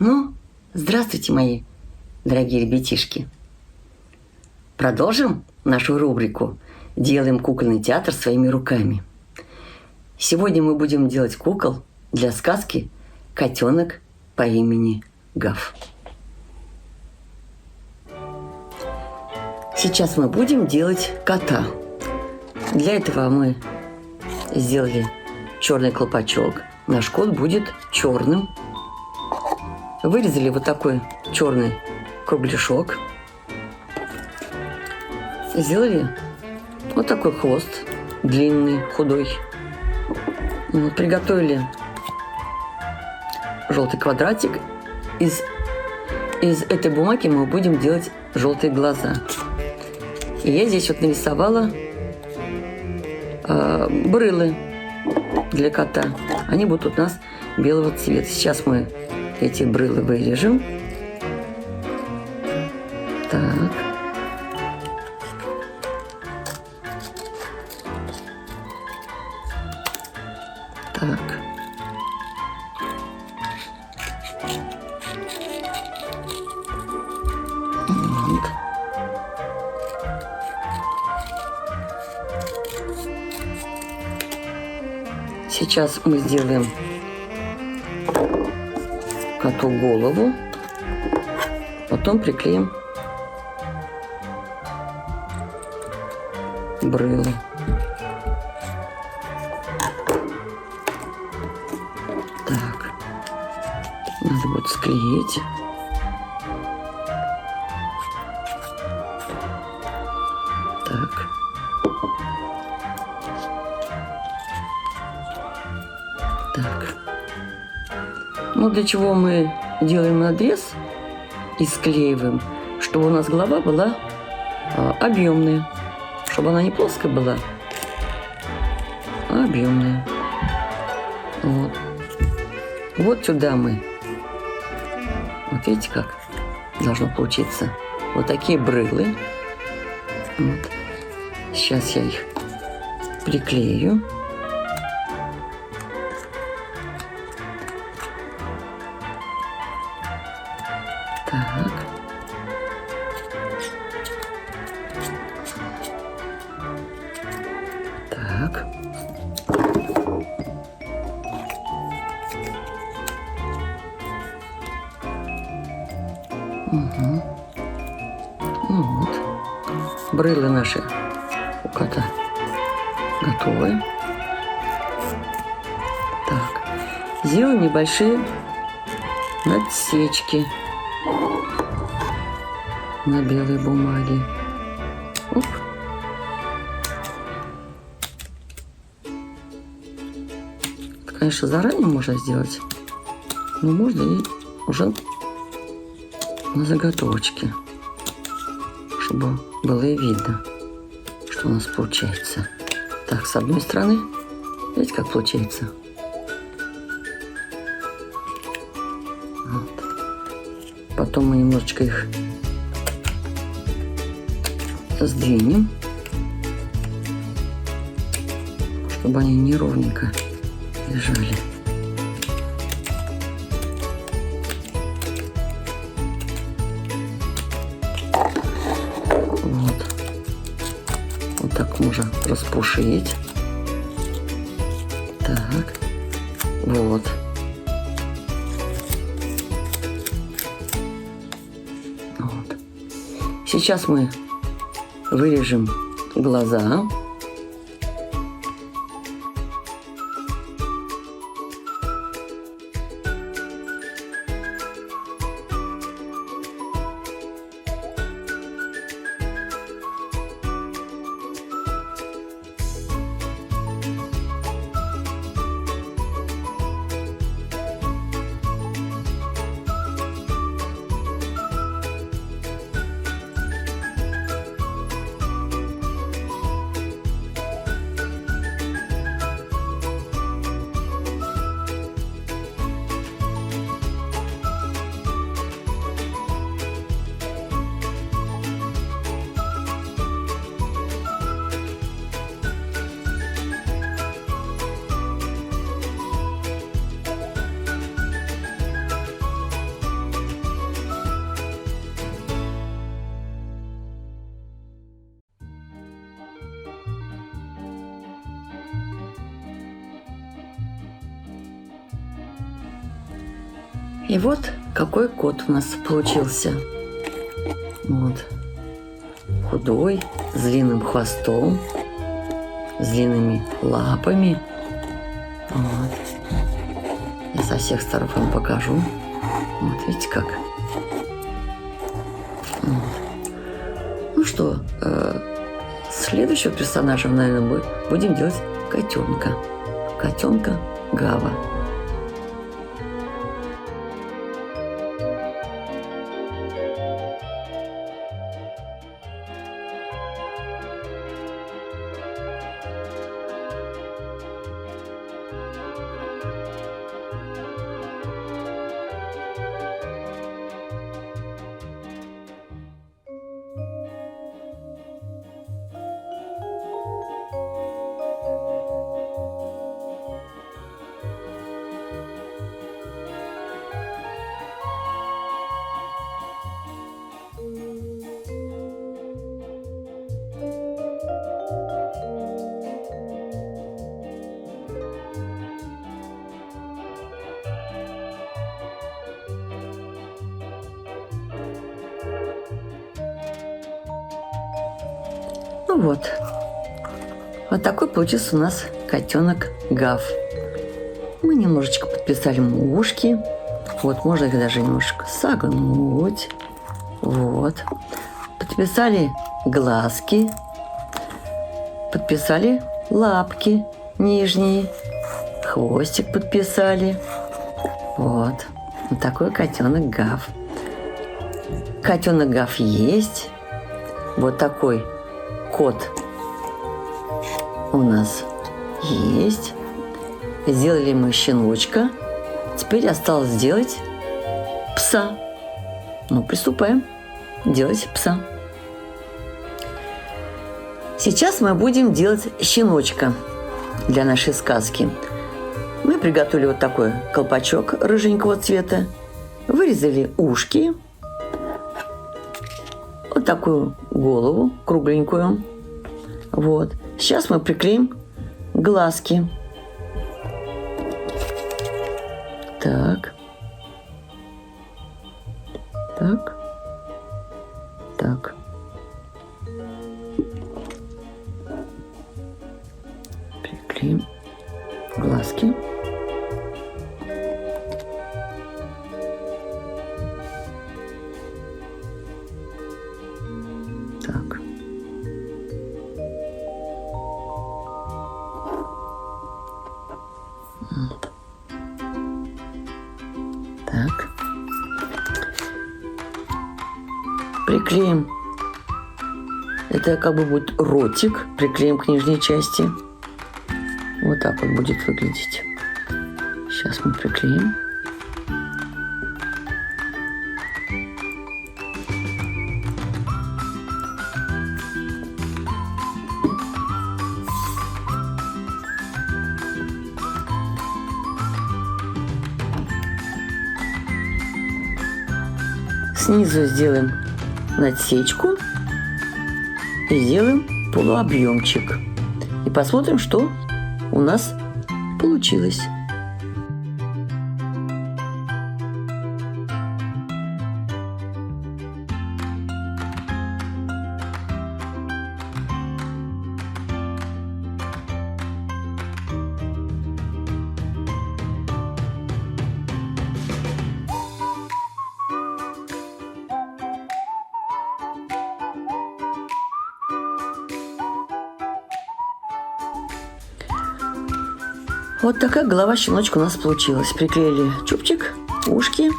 Ну, здравствуйте, мои дорогие ребятишки. Продолжим нашу рубрику «Делаем кукольный театр своими руками». Сегодня мы будем делать кукол для сказки «Котенок по имени Гав». Сейчас мы будем делать кота. Для этого мы сделали черный колпачок. Наш кот будет черным. Вырезали вот такой черный кругляшок. Сделали вот такой хвост, длинный, худой. Вот, приготовили желтый квадратик. Из этой бумаги мы будем делать желтые глаза. И я здесь вот нарисовала брылы для кота. Они будут у нас белого цвета. Сейчас мы эти брылы вырежем. Так. Так. Вот. Сейчас мы сделаем коту голову, потом приклеим брылы. Так, надо будет склеить. Так. Так. Ну, для чего мы делаем надрез и склеиваем, чтобы у нас голова была объемная, чтобы она не плоская была, а объемная. Вот. Вот сюда мы. Вот видите, как должно получиться. Вот такие брылы. Вот. Сейчас я их приклею. Так. Так. Угу. Ну вот. Брылы наши у кота готовы. Так. Сделаем небольшие надсечки на белой бумаге. Оп. Это, конечно, заранее можно сделать, но можно и уже на заготовочке, чтобы было и видно, что у нас получается. Так, с одной стороны, видите, как получается? Вот. Потом мы немножечко их сдвинем, чтобы они неровненько лежали. Вот. Вот так можно распушить. Так. Вот. Вот. Сейчас мы вырежем глаза. И вот какой кот у нас получился. Вот. Худой, с длинным хвостом, с длинными лапами. Вот. Я со всех сторон вам покажу. Вот, видите как. Вот. Ну что, следующего персонажа, наверное, будем делать котенка. Котенка Гава. Ну вот. Вот такой получился у нас котенок Гав. Мы немножечко подписали ему ушки. Вот, можно их даже немножко согнуть. Вот. Подписали глазки. Подписали лапки нижние. Хвостик подписали. Вот. Вот такой котенок Гав. Котенок Гав есть. Вот такой кот у нас есть. Сделали мы щеночка. Теперь осталось сделать пса. Ну, приступаем делать пса. Сейчас мы будем делать щеночка для нашей сказки. Мы приготовили вот такой колпачок рыженького цвета. Вырезали ушки. Вот такую голову кругленькую. Вот. Сейчас мы приклеим глазки. Так. Так. Так. Приклеим глазки. Так. Так. Приклеим. Это как бы будет ротик. Приклеим к нижней части. Вот так вот будет выглядеть. Сейчас мы приклеим. Снизу сделаем надсечку и сделаем полуобъемчик. И посмотрим, что у нас получилось. Вот такая голова щеночка у нас получилась. Приклеили чубчик, ушки.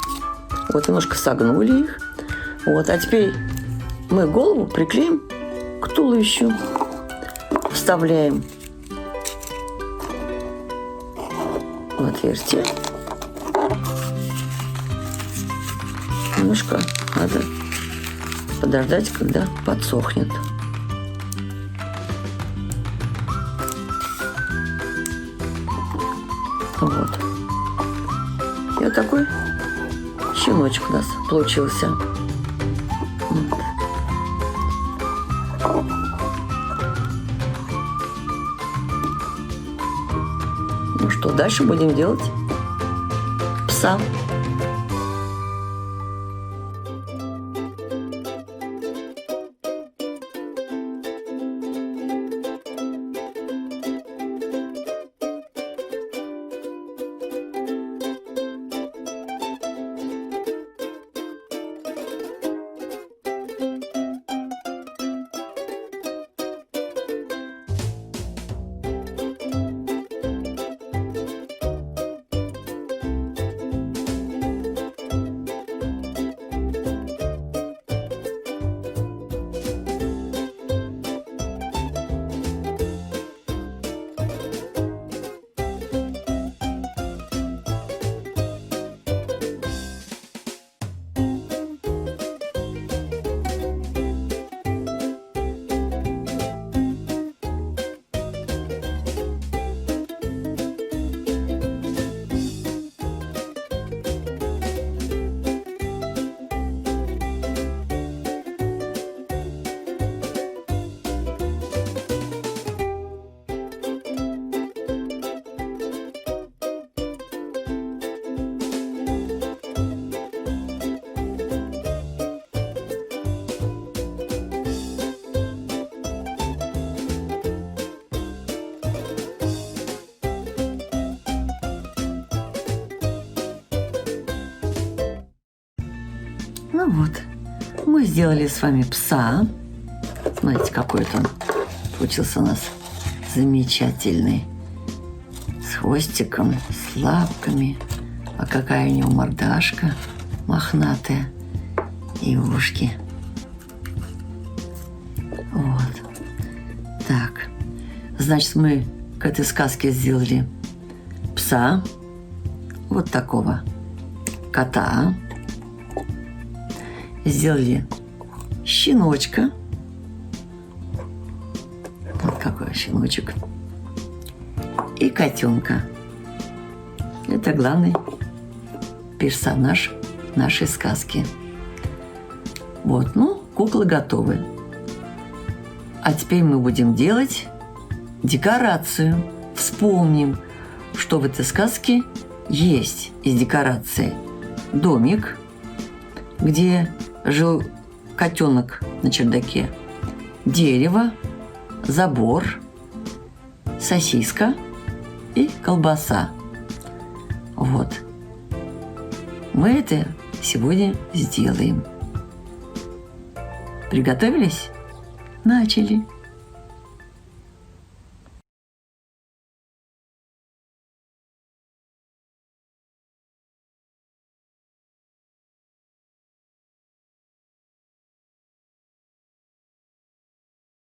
Вот немножко согнули их. Вот, а теперь мы голову приклеим к туловищу. Вставляем в отверстие. Немножко надо подождать, когда подсохнет. Вот. И вот такой щеночек у нас получился. Вот. Ну что, дальше будем делать пса. вот, мы сделали с вами пса. Смотрите, какой-то он получился у нас замечательный. С хвостиком, с лапками. А какая у него мордашка мохнатая. И ушки. Вот. Так. Значит, мы к этой сказке сделали пса. Вот такого кота. Сделали щеночка. Вот какой щеночек. И котенка. Это главный персонаж нашей сказки. Вот, ну, куклы готовы. А теперь мы будем делать декорацию. Вспомним, что в этой сказке есть из декорации. Домик, где жил котенок на чердаке. Дерево, забор, сосиска и колбаса. Вот. Мы это сегодня сделаем. Приготовились? Начали.